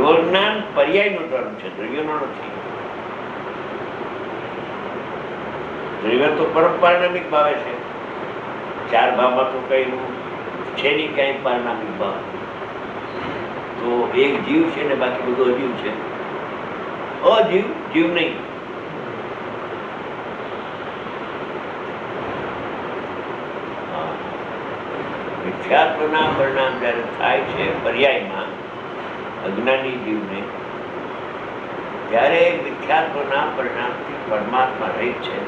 જીવો જ્ઞાન પર્યાયનો ધર્મ છે, દ્રવ્યનો નથી. દ્રવ્ય તો પરમ પારણામિક ભાવે છે. ચાર ભાવમાં તો કઈ છે નહીં ક્યાંય પારણામિક ભાવ. તો એક જીવ છે ને બાકી બધું અજીવ છે. અજીવ જીવ નહીં. મિથ્યાત્વના પરિણામ જ્યારે થાય છે પર્યાયમાં અજ્ઞાની જીવને, ત્યારે મિથ્યાત્વના પરિણામથી પરમાત્મા રહિત છે.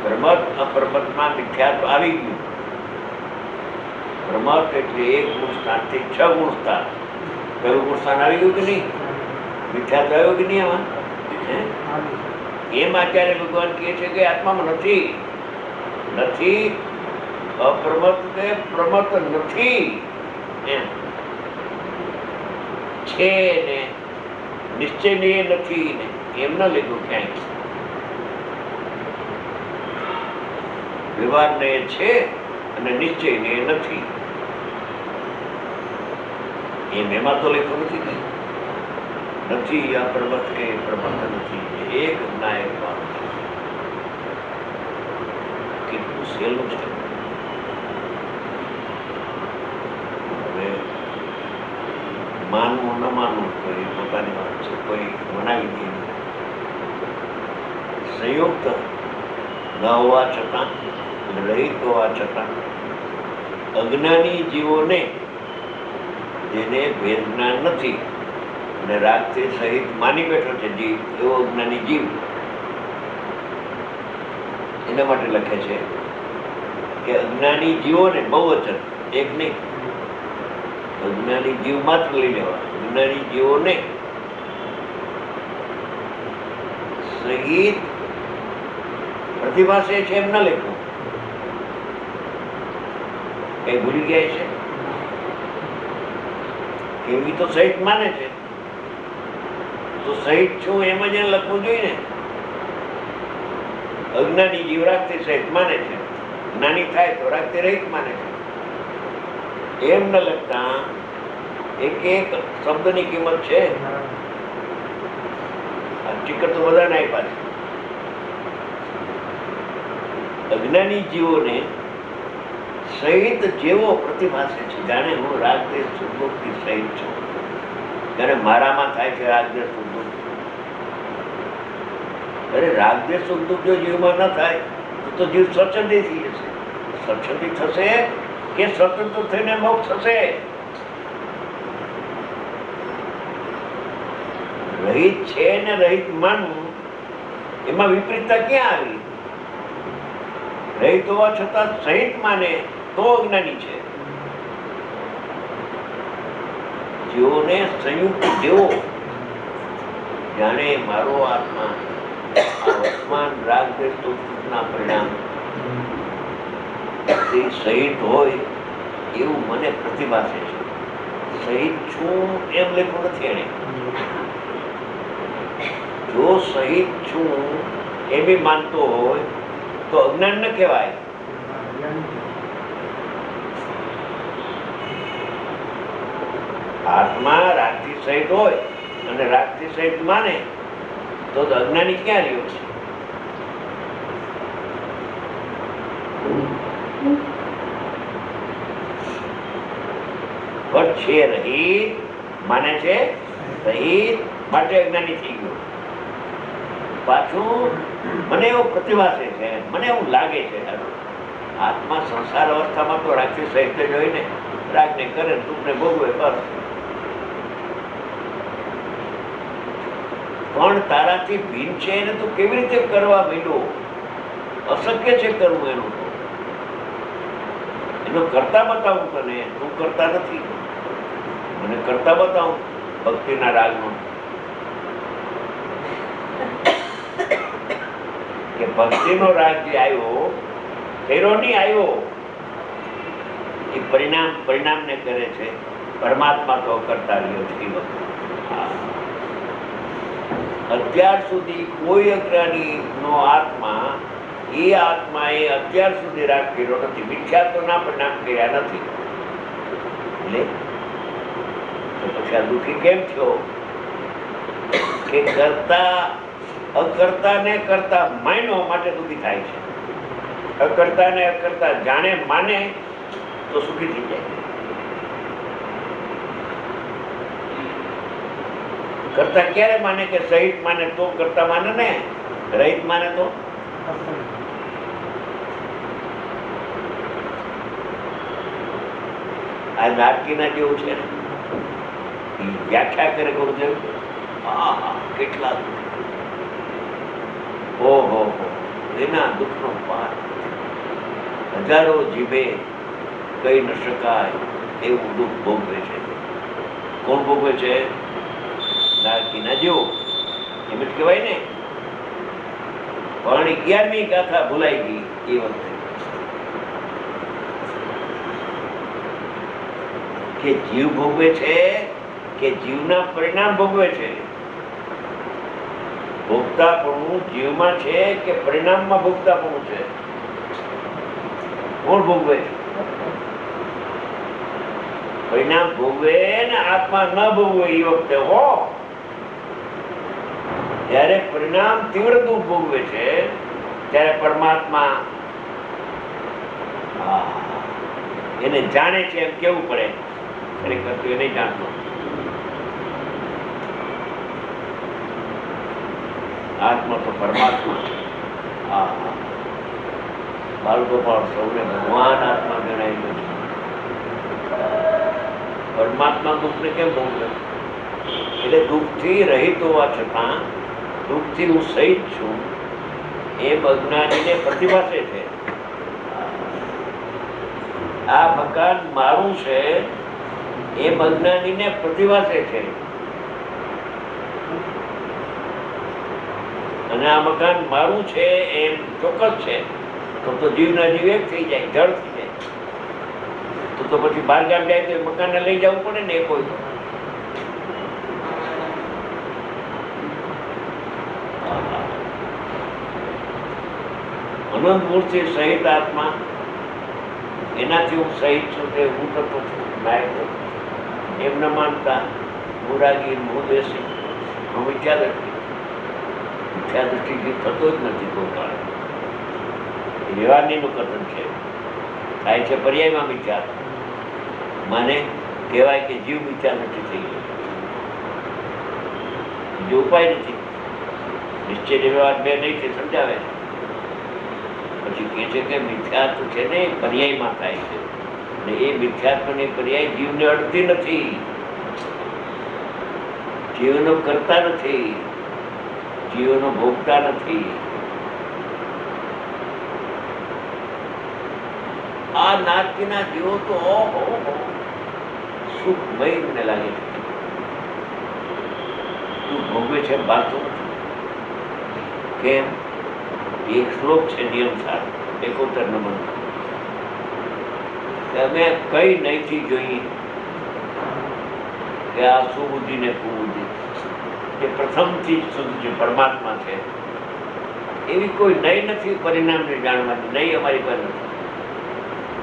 પ્રમત અપ્રમતમાં મિથ્યાત્વ આવી ગયું. પ્રમત એટલે એક ગુણ સ્થાનથી 6 ગુણ સ્થાન. કયું ગુણ સ્થાન આવી ગયું કે નહીં? મિથ્યાત્વ આવ્યો કે નહીં આમાં? એમ આચાર્ય ભગવાન કહે છે કે આત્મામાં નથી. અપ્રમત કે પ્રમત નથી એમ છે ને, નિશ્ચય ને નથી ને એમ ન લીધું ક્યાંય. વ્યવહાર ને છે અને નિશ્ચય ને નથી એમ એમાં તો લખ્યું નથી કઈ. નથી અપ્રમત કે પ્રમત નથી, એક નાયક ભાવ છે. કેટલું સહેલું છે. માનવું ન માનવું કોઈ પોતાની વાત છે, કોઈ મનાવી દે. સંયુક્ત ન હોવા છતાં, રહિત હોવા છતાં અજ્ઞાની જીવોને, જેને ભેદ જ્ઞાન નથી અને રાગથી સહિત માની બેઠો છે જીવ, એવો અજ્ઞાની જીવ, એના માટે લખે છે કે અજ્ઞાની જીવોને, બહુવચન એક નહીં, અજ્ઞાની જીવ માત્ર લઈ લેવા. અજ્ઞાની જીવોને સહિત પ્રતિભાસે છે એમ ન લખ્યું. કઈ ભૂલી ગયા છે? એવી તો સહિત માને છે, તો સહિત છું એમ જ લખવું જોઈએ ને. અજ્ઞાની જીવ રાખતી સહિત માને છે, જ્ઞાની થાય તો રાખતી રહિત માને છે. એમ ન લખતા એક એક શબ્દની કિંમત છે. ટીકર તો બધાને આપ્યા છે. અજ્ઞાની જીવોને સહિત જેવો પ્રતિભાસે છે, જાણે હું રાગદેશ સુખદુઃખથી સહિત છું. જ્યારે મારામાં થાય છે રાગદેશ સુખદુઃખ. અરે રાગદેશ સુખદુઃખ જો જીવમાં ન થાય તો જીવ સ્વચ્છંદી થઈ જશે. સ્વચ્છંદી થશે કે સ્વતંત્ર થઈને મોક્ષ થશે. રહિત છે ને રહિત માનવું, એમાં વિપરીતતા ક્યાં આવી? રહિત હોવા છતાં સહિત માને તો અજ્ઞાની છે. જેઓને સંયુક્ત જેવો, જાણે મારો આત્મા વર્તમાન રાગ દ્વેષ ના પરિણામ સહિત હોય એવું મને પ્રતિભાસે છે. સહિત છું એમ લખ્યું નથી એને. જો સહિત છું એ બી માનતો હોય તો અજ્ઞાન ન કહેવાય. આત્મા રાગથી સહિત હોય અને રાગથી સહિત માને તો અજ્ઞાની ક્યાં રહ્યો છે? પણ છે રહિત, માને છે રહિત, માટે અજ્ઞાની થઈ ગયો. પાછું મને એવું પ્રતિભાસે છે, મને એવું લાગે છે આત્મા સંસાર અવસ્થામાં તો રાગથી સહિત જ હોય ને, રાગને કરે, દુઃખને ભોગવે, બસ. પણ તારાથી ભીન છે એને તું કેવી રીતે કરવા માંડ્યો? અશક્ય છે કરવું એનું. એનો કરતા બતાવું તને, તું કરતા નથી. મને કરતા બતાવું ભક્તિના રાગનો. કે ભક્તિનો રાગ જે આવ્યો, ફેરો નહીં આવ્યો, એ પરિણામને કરે છે. પરમાત્મા તો કરતા રહ્યો છે. અત્યાર સુધી કોઈ અજ્ઞાની નો આત્મા, એ આત્માએ અત્યાર સુધી રાગ કર્યો નથી, મિથ્યાત્વના પરિણામ કર્યા નથી. એટલે પછી આ દુઃખી કેમ થયો કે કરતા અકર્તા ને કરતા માન્યો માટે દુઃખી થાય છે. અકર્તા ને અકર્તા જાણે માને તો સુખી થઈ જાય. કરતા ક્યારે માને કે સહિત માને તો કરતા માને ને, રહિત માને તો આ નાટકીના જેવું છે ને, વ્યાખ્યા કરે ગુરુદેવ. કેટલા ઓહો એના દુઃખનો પાર હજારો જીભે કહી ન શકાય એવું દુઃખ ભોગવે છે. કોણ ભોગવે છે? નાટકીના જેવો. એમ જ કહેવાય ને. પણ 11મી ગાથા ભૂલાઈ ગઈ એ વખતે કે જીવ ભોગવે છે કે જીવના પરિણામ ભોગવે છે. ભોગતાપણું જીવમાં છે કે પરિણામમાં ભોગતાપણું છે? કોણ ભોગવે? પરિણામ ભોગવે ને આત્મા ન ભોગવે એ વખતે હો. જયારે પરિણામ તીવ્ર દુઃખ ભોગવે છે ત્યારે પરમાત્મા એને જાણે છે એમ કેવું પડે. ખરેખર તો એ નહીં જાણતો. આત્મા તો પરમાત્મા. બાળકો પણ સૌને ભગવાન આત્મા ગણાયેલો છે. પરમાત્મા દુઃખને કેમ ભોગવે? એટલે દુઃખથી રહિત હોવા છતાં દુઃખથી હું સહિત છું એમ અજ્ઞાનીને પ્રતિભાસે છે. આ મકાન મારું છે એમ અજ્ઞાનીને પ્રતિભાસે છે. અને આ મકાન મારું છે એમ ચોક્કસ છે તો જીવના જીવ એક થઈ જાય, જળ થઈ જાય. તો પછી બહાર ગામ જાય તો મકાનને લઈ જવું પડે ને. એ કોઈ અનંત મૂર્તિ સહિત આત્મા, એનાથી હું સહિત છું, તે હું થતો છું, નાયક છું એમ ન માનતા હું રાગી, હું દેશી, હું મિથ્યા દ્રષ્ટિ. મિથ્યા દ્રષ્ટિથી થતો જ નથી કોઈ કાળે. વ્યવહારની કથન છે. થાય છે પર્યાયમાં મિથ્યા. મને કહેવાય કે જીવ મિથ્યા નથી થઈ ગયો. બીજો ઉપાય નથી. નિશ્ચય વ્યવહાર બે નહીં તે સમજાવે છે. પછી કહે છે કે મિથ્યાત્વ છે ને પર્યાયમાં થાય છે અને એ મિથ્યાત્વની પર્યાય જીવને અડતી નથી, જીવનો કરતા નથી, જીવનો ભોગતા નથી. આ નાટકીના જીવો તો સુખમય મને લાગે છે. તું ભોગવે છે બાતું કેમ? એક શ્લોક છે નિયમસાર 71 નંબર. અમે કઈ નહીંથી જોઈએ કે આ સુબુદ્ધિ ને કુબુદ્ધિ જે પ્રથમથી શુદ્ધ જે પરમાત્મા છે એવી કોઈ નહીં નથી પરિણામને જાણવાની. નહીં અમારી પાસે નથી.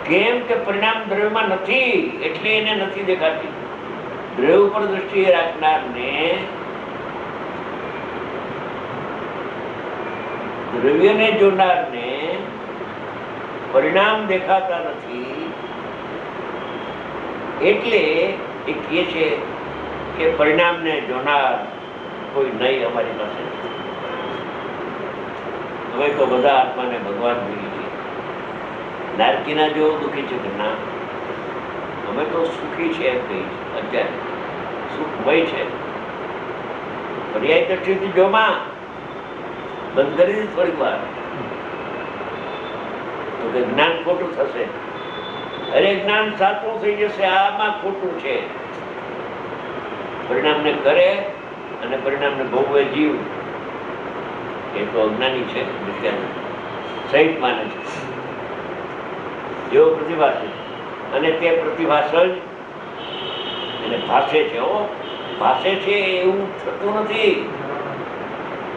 કેમ કે પરિણામ દ્રવ્યમાં નથી એટલે એને નથી દેખાતી. દ્રવ્ય ઉપર દ્રષ્ટિ રાખનારને દ્રવ્યને જોનારને પરિણામ દેખાતા નથી એટલે એ કહે છે કે પરિણામને જોનાર કોઈ નહીં અમારી પાસે. હવે તો બધા આત્માને ભગવાન ભૂલી છે. નારકીના જેવો દુઃખી છે કે ના અમે તો સુખી છે એમ કહી છે. અત્યારે સુખમય છે. પર્યાય દ્રષ્ટિથી જોમાં બંધ કરી દીધી થોડીક વાર તો કે જ્ઞાન ખોટું થશે. અરે જ્ઞાન સાચું થઈ જશે. આમાં ખોટું છે. પરિણામને કરે અને પરિણામને ભોગવે જીવ એ તો અજ્ઞાની છે, સહિત માને છે. જેવો પ્રતિભાસ છે અને તે પ્રતિભાસ જ એને ભાષે છે. ભાષે છે એવું થતું નથી.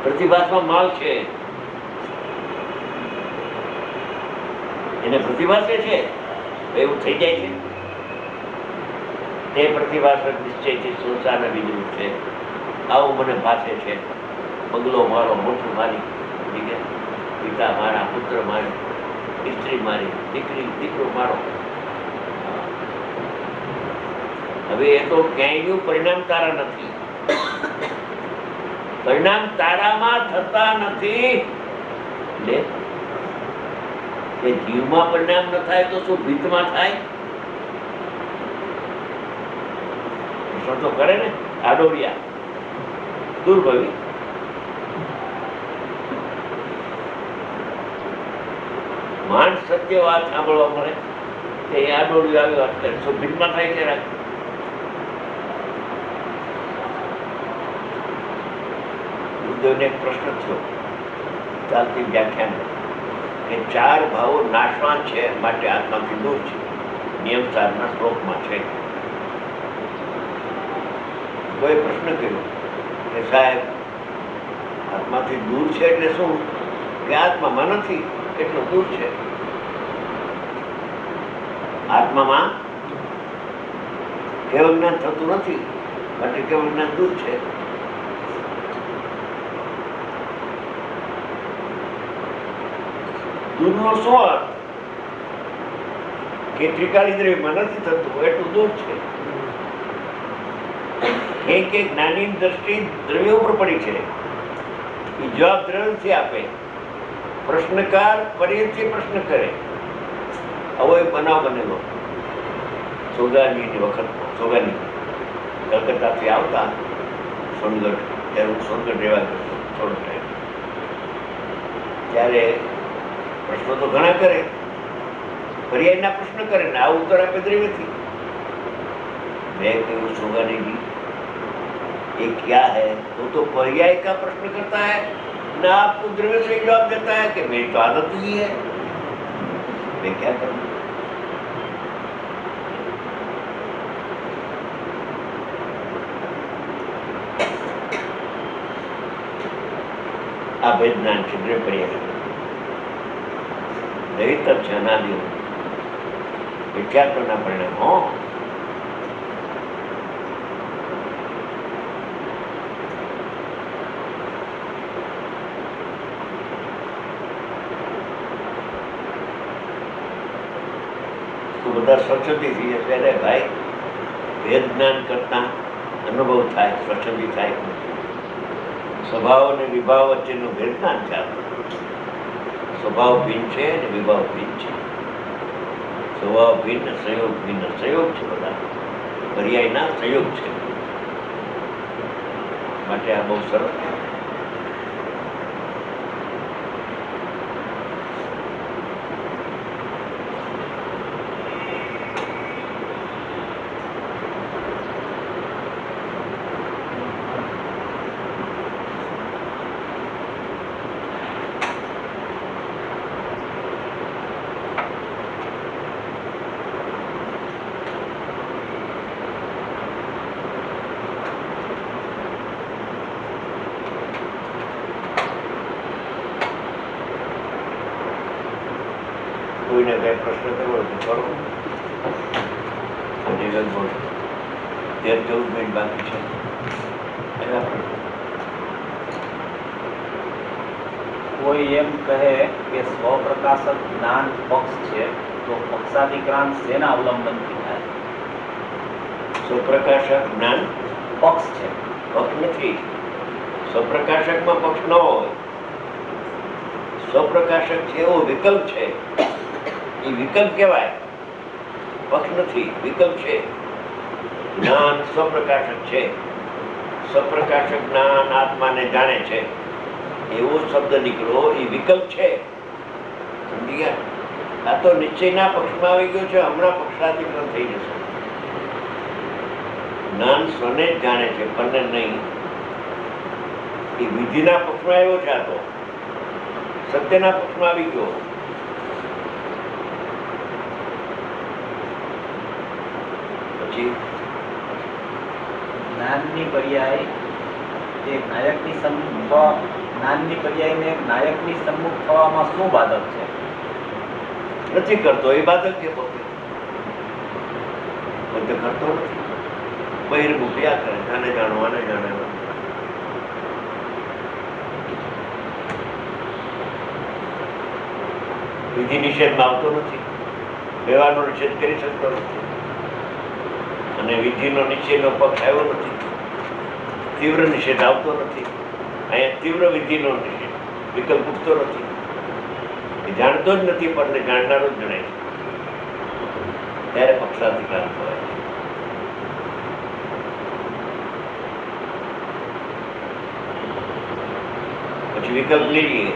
પ્રતિભાસમાં માલ છે. એને પ્રતિભાસે છે એવું થઈ જાય છે. તે પ્રતિભાસક નિશ્ચયથી સંસારને બીજું છે. આવું મને ભાષે છે. બંગલો મારો, મોટું મારી, પિતા મારા, પુત્ર મારી, સ્ત્રી મારી, દીકરો મારો. હવે એ તો ક્યાંયનું પરિણામ તારા નથી. પરિણામ તારામાં થતા નથી. એ જીવમાં પરિણામ ન થાય તો શું ભીતમાં થાય? તો કરે ને આડોડિયા દુર્ભવી. માંડ સત્ય વાત સાંભળવા મળે તે આડોડિયું આવી વાત કરે. શું ભીતમાં થાય છે? રાખ ઉદ્ધવને એક પ્રશ્ન થયો ચાલતી વ્યાખ્યાન કે 4 ભાવો નાશવાન છે માટે આત્માથી દૂર છે. નિયમ 4 શ્લોકમાં છે. કોઈ પ્રશ્ન કર્યો કે સાહેબ આત્માથી દૂર છે એટલે શું? કે આત્મામાં નથી એટલું દૂર છે. આત્મામાં કેવળ જ્ઞાન થતું નથી માટે કેવળ જ્ઞાન દૂર છે. દૂરનો શું અર્થ? કે ત્રિકાળી દ્રવ્યમાં નથી થતું એટલું દૂર છે. એક જ્ઞાની દ્રષ્ટિ દ્રવ્ય ઉપર પડી છે. એ જવાબ દ્રવ્યથી આપે. પ્રશ્નકાર ફરીથી પ્રશ્ન કરે. આવો એક બનાવ બનેલો સોગાની વખત. સોગાની કલકત્તાથી આવતા સોનગઢ, ત્યારે હું સોનગઢ રહેવા ગયો થોડો ટાઈમ. ત્યારે પ્રશ્નો તો ઘણા કરે, પર્યાયના પ્રશ્ન કરે ને આ ઉત્તર આપે દ્રવ્યથી. मैं कहूँ सोगानी जी ये क्या है? वो तो पर्याय का प्रश्न करता है ना, आपको द्रव्य से जवाब देता है कि मेरी तो आदत ही है, मैं क्या करूँ? आप ज्ञान छिद्र पर्याय नहीं तब जाना दियो क्या करना परिणाम हो. બધા સ્વચ્છંદી થઈ જશે. અરે ભાઈ વેદ જ્ઞાન કરતા અનુભવ થાય, સ્વચ્છંદી થાય. સ્વભાવ અને વિભાવ વચ્ચેનું ભેદ જ્ઞાન ચાલે. સ્વભાવ ભિન્ન છે અને વિભાવ ભિન્ન છે. સ્વભાવ ભિન્ન, સંયોગ ભિન્ન. સંયોગ છે બધા, પર્યાયના સંયોગ છે. માટે આ બહુ સરસ છે. કોઈને કઈ પ્રશ્ન કરવો તો કરો. 13-14 મિનિટ બાકી છે. કોઈ એમ કહે કે સ્વપ્રકાશક જ્ઞાન પક્ષ છે તો પક્ષાધિક્રાંત શેના અવલંબનથી થાય? સ્વપ્રકાશક જ્ઞાન પક્ષ છે, પક્ષ નથી. સ્વપ્રકાશકમાં પક્ષ ન હોય. સ્વપ્રકાશક છે એવો વિકલ્પ છે. એ વિકલ્પ કહેવાય, પક્ષ નથી, વિકલ્પ છે. જ્ઞાન સ્વપ્રકાશક છે. સ્વપ્રકાશક જ્ઞાન આત્માને જાણે છે એવો શબ્દ નીકળો એ વિકલ્પ છે. સમજી ગયા? આ તો નિશ્ચયના પક્ષમાં આવી ગયો છે. હમણાં પક્ષાધિકરણ થઈ જશે. જ્ઞાન સ્વને જ જાણે છે, પરને નહીં. એ વિધિના પક્ષમાં આવ્યો છે. આ તો સત્યના પક્ષમાં આવી ગયો. પછી જ્ઞાનની પર્યાય એ નાયકની સમ્મુખ જ્ઞાનની પર્યાયને નાયકની સમ્મુખ થવામાં શું બાધક છે? નથી કરતો એ બાધક છે. પોતે પોતે કરતો નથી. બહિર્મુખ્યા કરે, આને જાણો આને જાણે. વિધિ નિષેધમાં આવતો નથી, વ્યવહારનો નિષેધ કરી શકતો નથી, અને વિધિનો નિષેધનો પક્ષ આવ્યો નથી, તીવ્ર નિષેધ આવતો નથી. અહીંયા તીવ્ર વિધિનો નિષેધ વિકલ્પ ઉઠતો નથી. એ જાણતો જ નથી, પણ જાણનારો જ જણાય છે. ત્યારે પક્ષાધિકાર કહેવાય છે. પછી વિકલ્પ લઈ લઈએ